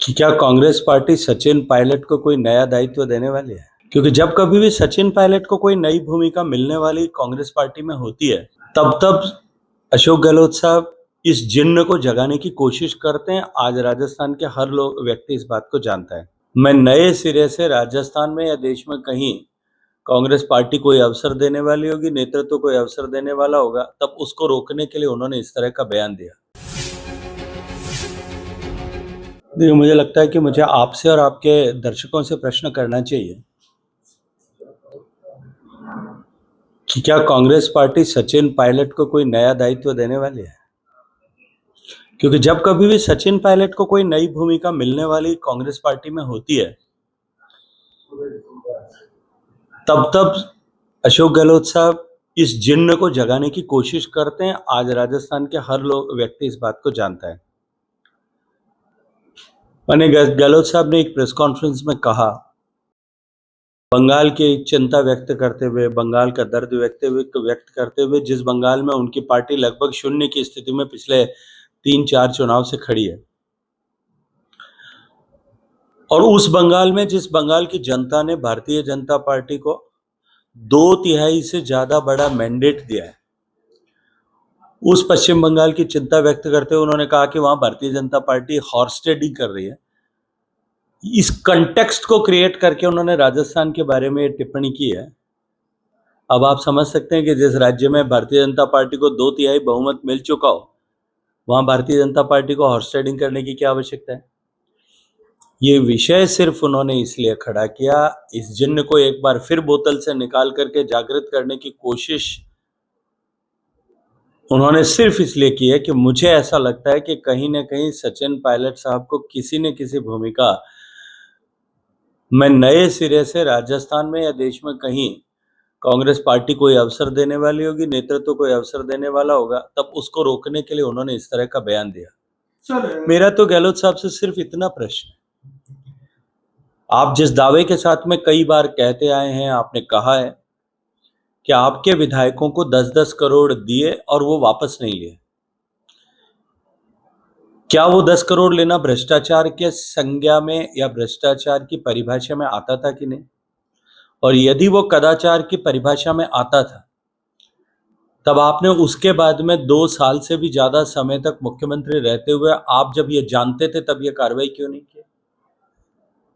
कि क्या कांग्रेस पार्टी सचिन पायलट को कोई नया दायित्व देने वाली है? क्योंकि जब कभी भी सचिन पायलट को कोई नई भूमिका मिलने वाली कांग्रेस पार्टी में होती है, तब तब अशोक गहलोत साहब इस जिन्न को जगाने की कोशिश करते हैं। आज राजस्थान के हर लोग व्यक्ति इस बात को जानता है। मैं नए सिरे से राजस्थान में या देश में कहीं कांग्रेस पार्टी कोई अवसर देने वाली होगी, नेतृत्व कोई अवसर देने वाला होगा, तब उसको रोकने के लिए उन्होंने इस तरह का बयान दिया। देखिए, मुझे लगता है कि मुझे आपसे और आपके दर्शकों से प्रश्न करना चाहिए कि क्या कांग्रेस पार्टी सचिन पायलट को कोई नया दायित्व देने वाली है? क्योंकि जब कभी भी सचिन पायलट को कोई नई भूमिका मिलने वाली कांग्रेस पार्टी में होती है, तब तब अशोक गहलोत साहब इस जिन्न को जगाने की कोशिश करते हैं। आज राजस्थान के हर लोग व्यक्ति इस बात को जानता है। मैंने गहलोत साहब ने एक प्रेस कॉन्फ्रेंस में कहा, बंगाल की चिंता व्यक्त करते हुए, बंगाल का दर्द व्यक्त करते हुए, जिस बंगाल में उनकी पार्टी लगभग शून्य की स्थिति में पिछले 3-4 चुनाव से खड़ी है, और उस बंगाल में जिस बंगाल की जनता ने भारतीय जनता पार्टी को 2/3 से ज्यादा बड़ा मैंडेट दिया है, उस पश्चिम बंगाल की चिंता व्यक्त करते हुए उन्होंने कहा कि वहां Bharatiya Janata party horse trading कर रही है। इस कंटेक्स्ट को क्रिएट करके उन्होंने राजस्थान के बारे में टिप्पणी की है। अब आप समझ सकते हैं कि जिस राज्य में भारतीय जनता पार्टी को 2/3 बहुमत मिल चुका हो, वहां भारतीय जनता पार्टी को हॉर्स ट्रेडिंग करने की क्या आवश्यकता है। ये विषय सिर्फ उन्होंने इसलिए खड़ा किया, इस जिन्न को एक बार फिर बोतल से निकाल करके जागृत करने की कोशिश उन्होंने सिर्फ इसलिए की है कि मुझे ऐसा लगता है कि कहीं ना कहीं सचिन पायलट साहब को किसी न किसी भूमिका में नए सिरे से राजस्थान में या देश में कहीं कांग्रेस पार्टी कोई अवसर देने वाली होगी, नेतृत्व कोई अवसर देने वाला होगा, तब उसको रोकने के लिए उन्होंने इस तरह का बयान दिया। मेरा तो गहलोत साहब से सिर्फ इतना प्रश्न है, आप जिस दावे के साथ में कई बार कहते आए हैं, आपने कहा है कि आपके विधायकों को 10-10 करोड़ दिए और वो वापस नहीं लिए, क्या वो 10 करोड़ लेना भ्रष्टाचार के संज्ञा में या भ्रष्टाचार की परिभाषा में आता था कि नहीं? और यदि वो कदाचार की परिभाषा में आता था, तब आपने उसके बाद में 2 साल से भी ज्यादा समय तक मुख्यमंत्री रहते हुए, आप जब ये जानते थे, तब ये कार्रवाई क्यों नहीं की?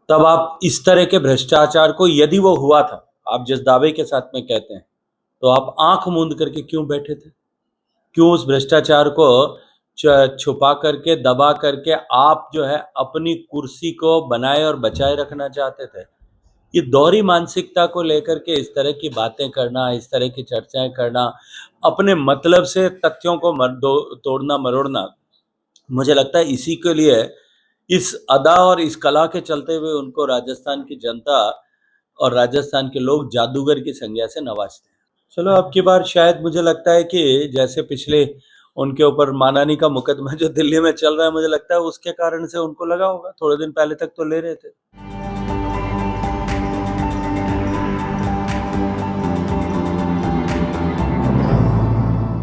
तब आप इस तरह के भ्रष्टाचार को, यदि वो हुआ था, आप जिस दावे के साथ में कहते हैं, तो आप आंख मूंद करके क्यों बैठे थे? क्यों उस भ्रष्टाचार को छुपा करके, दबा करके आप जो है अपनी कुर्सी को बनाए और बचाए रखना चाहते थे? ये दोहरी मानसिकता को लेकर के इस तरह की बातें करना, इस तरह की चर्चाएं करना, अपने मतलब से तथ्यों को तोड़ना मरोड़ना, मुझे लगता है इसी के लिए, इस अदा और इस कला के चलते हुए उनको राजस्थान की जनता और राजस्थान के लोग जादूगर की संज्ञा से नवाजते हैं। चलो, अब की बार शायद मुझे लगता है कि जैसे पिछले उनके ऊपर मानहानि का मुकदमा जो दिल्ली में चल रहा है, मुझे लगता है उसके कारण से उनको लगा होगा, थोड़े दिन पहले तक तो ले रहे थे।